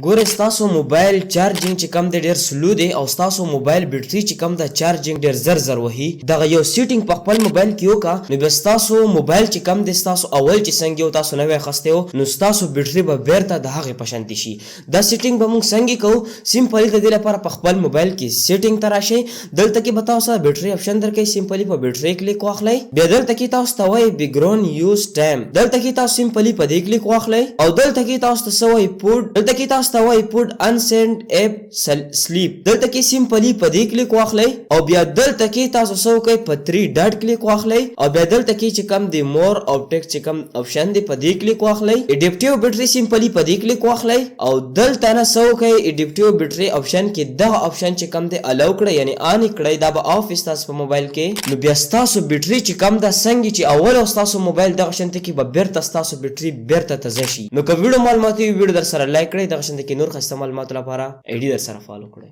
ګوره ستاسو موبایل چارجینګ چې کم دی ډیر سلو دی او ستاسو موبایل بیټري چې کم ده چارجینګ ډیر زر وهي. دغه یو سیټینګ په خپل موبایل کې وکړه نو بیا ستاسو موبایل چې کم دی ستاسو اول چې څنګه یو تاسو نوی اخیستی و نو ستاسو بیټري به بیرته د هغې په شانتې شي. دا سیټینګ به موږ څنګه کوو؟ سمپلي د دې لپاره په خپل موبایل کې سیټینګ ته راشئ. دلته کې به تاسو ته بیټري اپشن درکوي. سمپلي په بیټري کلیک واخلئ. بیا دلته کې تاسو ته وایي بیکګراوند یوز ټایم. دلته کې تاسو سمپلي په دې کلیک واخلئ او دلته کې تاسو ته څه وایي پوډ. دلته کې تاسو ته وایي پوډ unsend app sleep. دلته کې سمپلی په دې کلیک واخلئ او بیا دلته کې تاسو څه وکئ په 3 ډاټ کلیک واخلئ او بیا دلته کې چې کم دی مور او ټیکس چې کم اپشن دی په دې کلیک واخلئ. اډیپټیو بیټري سمپلی په دې کلیک واخلئ او دلته نه څه وکئ اډیپټیو بیټري اپشن کې دغه اپشن چې کم دی الاو کړئ یعنی آن کړئ. دا به آف تاسو په موبایل کې نو بیا ستاسو بیټري چې کم ده څنګه چې اول ستاسو موبایل دغه شنت کې به بیرته ستاسو بیټري بیرته تازه شي. نو که ویډیو معلوماتي ویډیو در سره لایک کړئ دغه شنت کې نور خاصه معلومات لپاره ایډي در سره فالو کړئ.